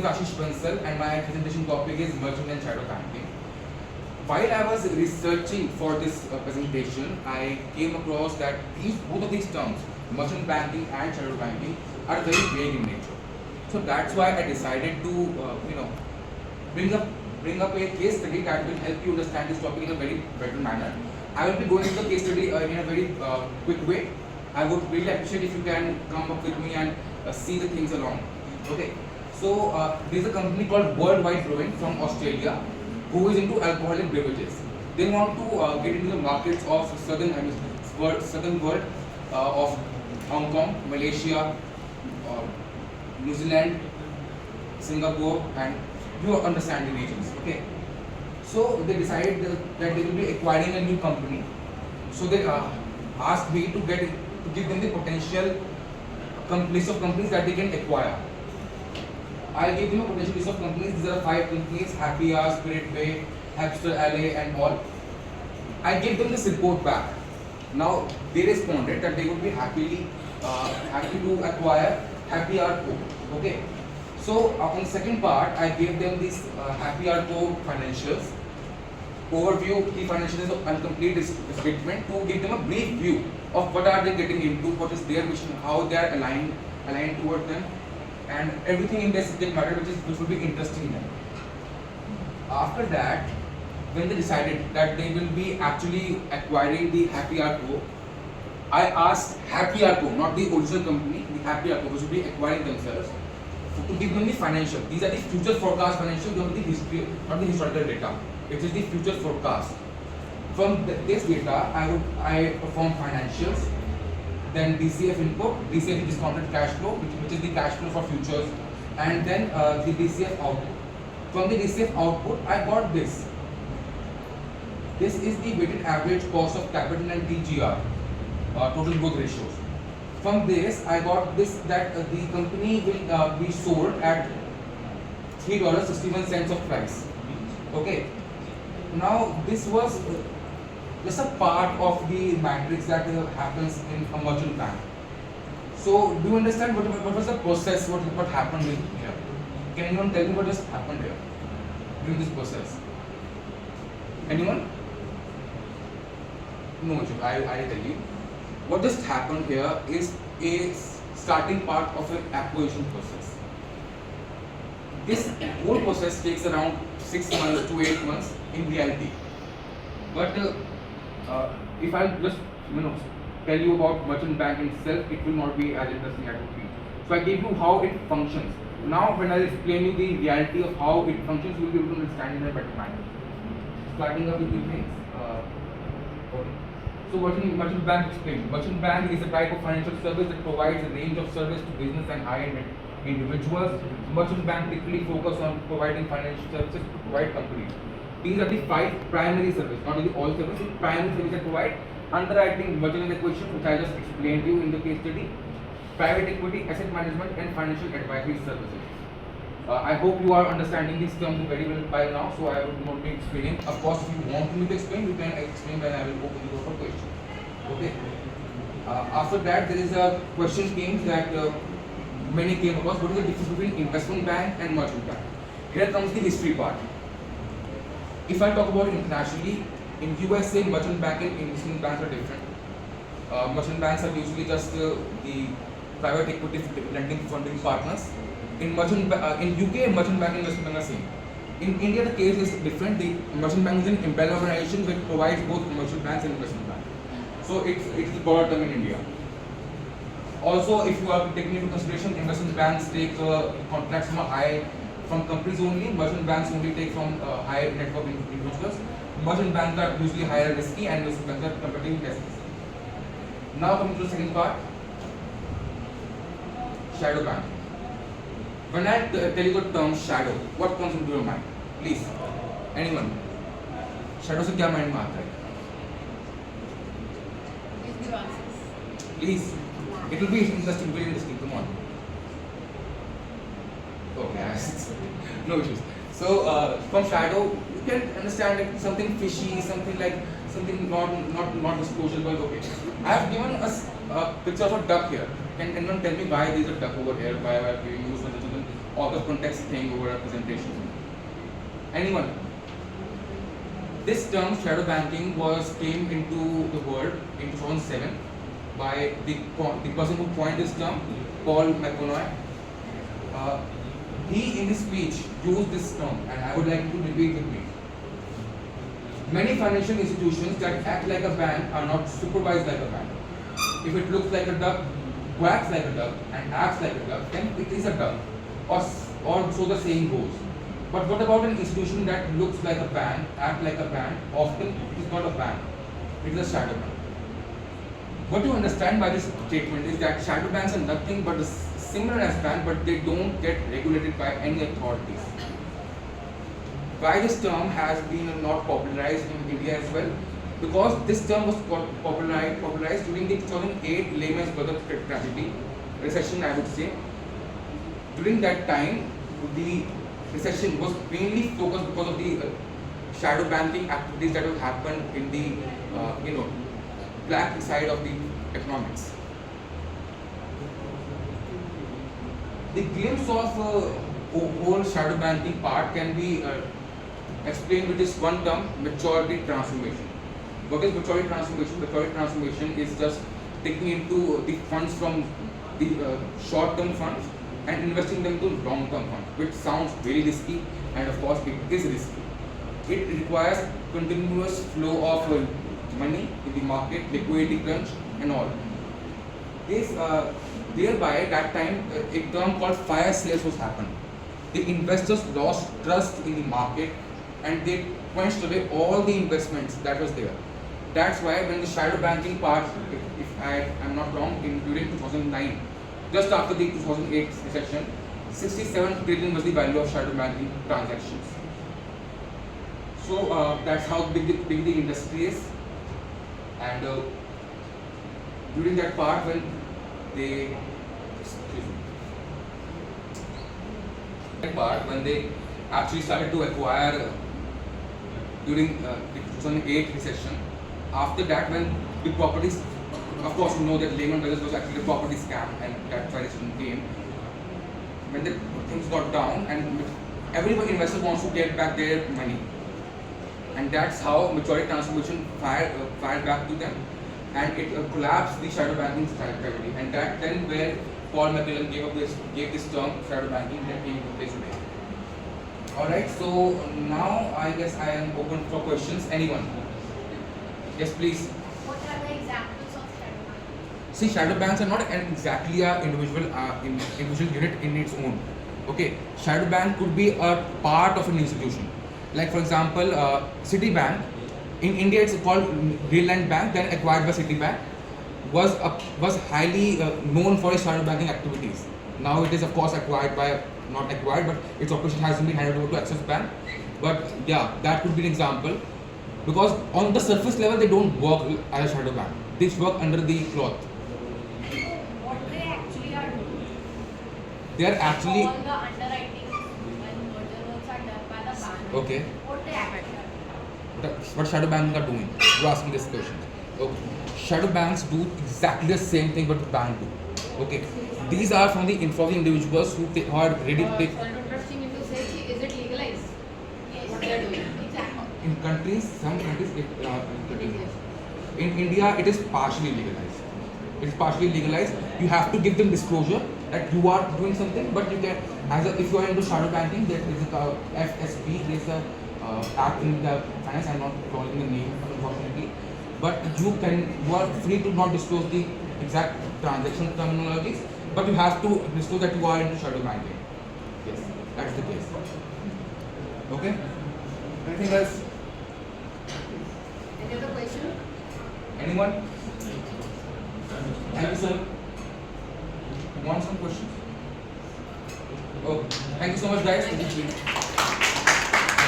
is Ashish Bansal and my presentation topic is merchant and shadow banking. While I was researching for this presentation, I came across that both of these terms, merchant banking and shadow banking, are very vague in nature. So that's why I decided to, bring up a case study that will help you understand this topic in a very better manner. I will be going into the case study in a very quick way. I would really appreciate if you can come up with me and see the things along. Okay. So there is a company called Worldwide Brewing from Australia who is into alcoholic beverages. They want to get into the markets of southern world of Hong Kong, Malaysia, New Zealand, Singapore, and you understand the regions. Okay. So they decided that they will be acquiring a new company. So they asked me to give them the potential list of companies that they can acquire. I gave them a potential list of companies. These are 5 companies: Happy Hour, Spirit Way, Hamster Alley, and all. I gave them this report back. Now they responded that they would be happy to acquire Happy Hour Co. Okay. So on the second part, I gave them this Happy Hour Co financials overview, key financials and complete statement to give them a brief view of what are they getting into, what is their mission, how they are aligned toward them, and everything in their subject matter which will be interesting them. After that, when they decided that they will be actually acquiring the Happy Hour Co, I asked Happy Hour Co, not the original company, the Happy Hour Co, which will be acquiring themselves, to give them the financial. These are the future forecast financial, not the history, not the historical data. It is the future forecast. From this data, I perform financials, then DCF input, DCF is discounted cash flow, which is the cash flow for futures, and then the DCF output. From the DCF output, I got this. This is the weighted average cost of capital and TGR, total growth ratios. From this, I got this that the company will be sold at $3.61 of price. Okay. Now this was just a part of the matrix that happens in a merchant bank. So do you understand what was the process? What happened here? Can anyone tell me what just happened here during this process? Anyone? No, I'll tell you. What just happened here is a starting part of an acquisition process. This whole process takes around 6 months to 8 months in reality. But if I just tell you about merchant bank itself, it will not be as interesting as it would be. So I gave you how it functions. Now when I explain you the reality of how it functions, you will be able to understand in a better manner. Starting up with the things. So merchant bank explained. Merchant bank is a type of financial service that provides a range of service to business and high-end individuals. Merchant bank typically focus on providing financial services to provide companies. These are the 5 primary services, not only all services, primary services that provide: underwriting, merger and acquisition, which I just explained to you in the case study, private equity, asset management, and financial advisory services. I hope you are understanding these terms very well by now, so I would not be explaining. Of course, if you want me to explain, you can explain, when I will open the door for questions. Okay. After that, there is a question came that many came across: what is the difference between investment bank and merchant bank? Here comes the history part. If I talk about internationally, in USA, merchant bank and investment banks are different. Merchant banks are usually just the private equity lending funding partners. In UK, merchant bank and investment bank are same. In India, the case is different. The merchant bank is an umbrella organization which provides both merchant banks and investment banks. So it's the broader term in India. Also, if you are taking into consideration, investment banks take contracts from companies only. Merchant banks only take from high net worth individuals. Merchant banks are usually higher risky, and investment banks are comparatively less risky. Now coming to the second part, shadow bank. When I tell you the term shadow, what comes into your mind? Please, anyone? Shadow से क्या mind में आता है? Please, it will be interesting, very interesting. Come on. Okay, no issues. So from shadow, you can understand like something fishy, something not disclosable. Okay, I have given us a picture of a duck here. Can anyone tell me why there is a duck over here? Why are we using out of context thing over a presentation. Anyone? This term shadow banking came into the world in 2007 by the person who coined this term, Paul McConoy. He in his speech used this term, and I would like to repeat with me. Many financial institutions that act like a bank are not supervised like a bank. If it looks like a duck, quacks like a duck, and acts like a duck, then it is a duck, or so the saying goes. But what about an institution that looks like a bank, acts like a bank? Often it is not a bank, it is a shadow bank. What you understand by this statement is that shadow banks are nothing but similar as bank, but they don't get regulated by any authorities. Why this term has been not popularized in India as well? Because this term was popularized during the 2008 Lehman Brothers tragedy, recession I would say. During that time, the recession was mainly focused because of the shadow banking activities that would happen in the black side of the economics. The glimpse of whole shadow banking part can be explained with this one term, maturity transformation. What is maturity transformation? Maturity transformation is just taking into the funds from the short-term funds and investing them to long-term funds, which sounds very risky, and of course it is risky. It requires continuous flow of money in the market, liquidity crunch and all. Thereby that time a term called fire sales was happened. The investors lost trust in the market and they quenched away all the investments that was there. That's why when the shadow banking part, if I am not wrong, during 2009, just after the 2008 recession, 67 trillion was the value of shadow banking transactions. So that's how big the industry is. And during that part when they actually started to acquire during the 2008 recession. After that, when the properties, of course you know that Lehman Brothers was actually a property scam, and that's why recession came. When the things got down and every investor wants to get back their money, and that's how maturity transformation fired back to them, and it collapsed the shadow banking strategy, and that then where Paul McConoy gave this term shadow banking that came into place today. Alright, so now I guess I am open for questions. Anyone? Yes, please. What are the examples of shadow banking? See, shadow banks are not exactly an individual unit in its own. Okay, shadow bank could be a part of an institution. Like for example, Citibank. In India, it's called Real Land Bank, then acquired by Citibank. Was highly known for its shadow banking activities. Now it is of course not acquired, but its operation has been handed over to Axis Bank. But yeah, that could be an example, because on the surface level they don't work as a shadow bank. They work under the cloth. What they actually are doing? They are actually All the underwriting when merger works are done by the bank. okay. What they actually are doing? What shadow banks are doing? You're asking this question. Okay. Shadow banks do exactly the same thing what the bank do. Okay. These are from the individuals who are ready to take. Interesting to say, is it legalized? Yes. What they are doing? Exactly. In countries, some countries, in India, it is partially legalized. It is partially legalized. You have to give them disclosure that you are doing something, but you can, if you are into shadow banking, there is a FSB, there is a act in the finance. I'm not calling the name, unfortunately, but you are free to not disclose the exact transaction terminologies, but you have to disclose that you are into shadow banking. Yes, that's the case. Okay. Anything else? Any other question? Anyone? Thank you, sir. Want some questions? Oh, thank you so much, guys.